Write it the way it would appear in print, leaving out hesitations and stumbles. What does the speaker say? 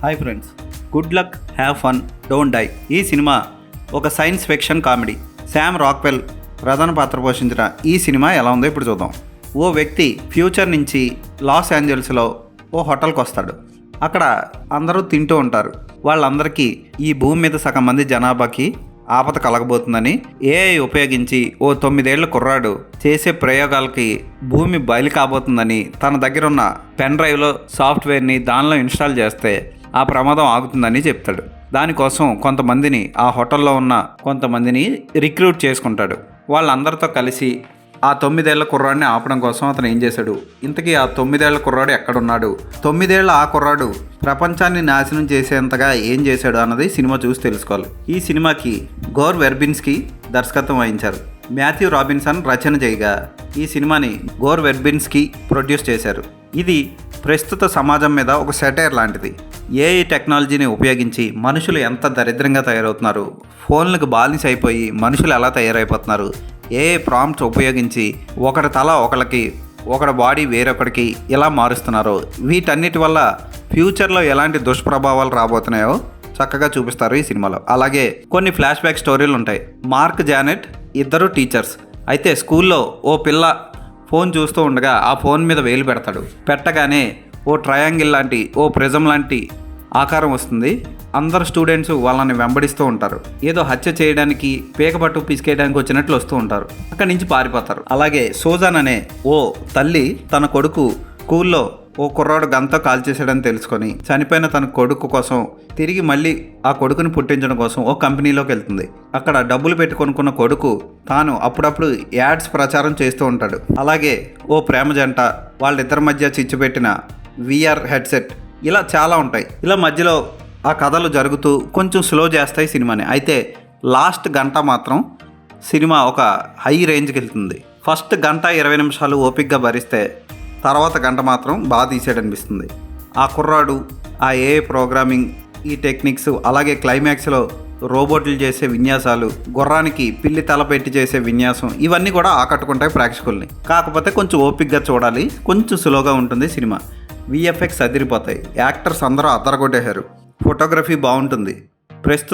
Hi friends, good luck, have fun, don't die. ఈ cinema ఒక science fiction comedy. Sam Rockwell ప్రధాన పాత్ర పోషించిన ఈ సినిమా ఎలా ఉందో ఇప్పుడు చూద్దాం. ఓ వ్యక్తి ఫ్యూచర్ నుంచి లాస్ ఏంజల్స్లో ఓ హోటల్కి వస్తాడు. అక్కడ అందరూ తింటూ ఉంటారు. వాళ్ళందరికీ ఈ భూమి మీద సగం మంది జనాభాకి ఆపద కలగబోతుందని ఏఐ ఉపయోగించి ఓ 9 ఏళ్ల కుర్రాడు చేసే ప్రయోగాలకి భూమి బయలు కాబోతుందని తన దగ్గర ఉన్న పెన్ డ్రైవ్లో సాఫ్ట్వేర్ని దానిలో ఇన్స్టాల్ చేస్తే ఆ ప్రమాదం ఆగుతుందని చెప్తాడు. దానికోసం కొంతమందిని ఆ హోటల్లో ఉన్న కొంతమందిని రిక్రూట్ చేసుకుంటాడు. వాళ్ళందరితో కలిసి ఆ 9 ఏళ్ల కుర్రాడిని ఆపడం కోసం అతను ఏం చేశాడు, ఇంతకీ ఆ 9 ఏళ్ల కుర్రాడు ఎక్కడున్నాడు, 9 ఏళ్ల ఆ కుర్రాడు ప్రపంచాన్ని నాశనం చేసేంతగా ఏం చేశాడు అన్నది సినిమా చూసి తెలుసుకోవాలి. ఈ సినిమాకి గోర్ వెర్బిన్స్కీ దర్శకత్వం వహించారు. మాథ్యూ రాబిన్సన్ రచన చేయగా ఈ సినిమాని గోర్ వెర్బిన్స్కీ ప్రొడ్యూస్ చేశారు. ఇది ప్రస్తుత సమాజం మీద ఒక సెటైర్ లాంటిది. ఏఐ టెక్నాలజీని ఉపయోగించి మనుషులు ఎంత దరిద్రంగా తయారవుతున్నారు, ఫోన్లకు బానిస అయిపోయి మనుషులు ఎలా తయారైపోతున్నారు, ఏఐ ప్రాంప్ట్స్ ఉపయోగించి ఒకరి తల ఒకరికి, ఒకరి బాడీ వేరొకరికి ఎలా మారుస్తున్నారో, వీటన్నిటి వల్ల ఫ్యూచర్లో ఎలాంటి దుష్ప్రభావాలు రాబోతున్నాయో చక్కగా చూపిస్తారు ఈ సినిమాలో. అలాగే కొన్ని ఫ్లాష్ బ్యాక్ స్టోరీలు ఉంటాయి. మార్క్ జానెట్ ఇద్దరు టీచర్స్. అయితే స్కూల్లో ఓ పిల్ల ఫోన్ చూస్తూ ఉండగా ఆ ఫోన్ మీద వేలు పెడతాడు. పెట్టగానే ఓ ట్రయాంగిల్ లాంటి, ఓ ప్రిజం లాంటి ఆకారం వస్తుంది. అందరు స్టూడెంట్స్ వాళ్ళని వెంబడిస్తూ ఉంటారు. ఏదో హత్య చేయడానికి, పీకపట్టు పిసికేయడానికి వచ్చినట్లు వస్తూ ఉంటారు. అక్కడి నుంచి పారిపోతారు. అలాగే సూజన్ అనే ఓ తల్లి తన కొడుకు స్కూల్లో ఓ కుర్రాడు గంతో కాల్చేసాడని తెలుసుకొని చనిపోయిన తన కొడుకు కోసం తిరిగి మళ్ళీ ఆ కొడుకుని పుట్టించడం కోసం ఓ కంపెనీలోకి వెళ్తుంది. అక్కడ డబ్బులు పెట్టి కొనుక్కున్న కొడుకు తాను అప్పుడప్పుడు యాడ్స్ ప్రచారం చేస్తూ ఉంటాడు. అలాగే ఓ ప్రేమ జంట, వాళ్ళిద్దరి మధ్య చిచ్చు పెట్టిన విఆర్ హెడ్సెట్, ఇలా చాలా ఉంటాయి. ఇలా మధ్యలో ఆ కథలు జరుగుతూ కొంచెం స్లో చేస్తాయి సినిమాని. అయితే లాస్ట్ గంట మాత్రం సినిమా ఒక హై రేంజ్కి వెళ్తుంది. ఫస్ట్ గంట 20 నిమిషాలు ఓపిక్గా భరిస్తే తర్వాత గంట మాత్రం బాగా తీసేయడనిపిస్తుంది. ఆ కుర్రాడు, ఆ ఏఐ ప్రోగ్రామింగ్, ఈ టెక్నిక్స్, అలాగే క్లైమాక్స్లో రోబోట్లు చేసే విన్యాసాలు, గుర్రానికి పిల్లి తల పెట్టి చేసే విన్యాసం, ఇవన్నీ కూడా ఆకట్టుకుంటాయి ప్రేక్షకుల్ని. కాకపోతే కొంచెం ఓపిక్గా చూడాలి, కొంచెం స్లోగా ఉంటుంది సినిమా. విఎఫ్ఎక్స్ అదిరిపోతాయి. యాక్టర్స్ అందరూ అదరగొట్టేశారు. ఫోటోగ్రఫీ బాగుంటుంది. ప్రస్తుతం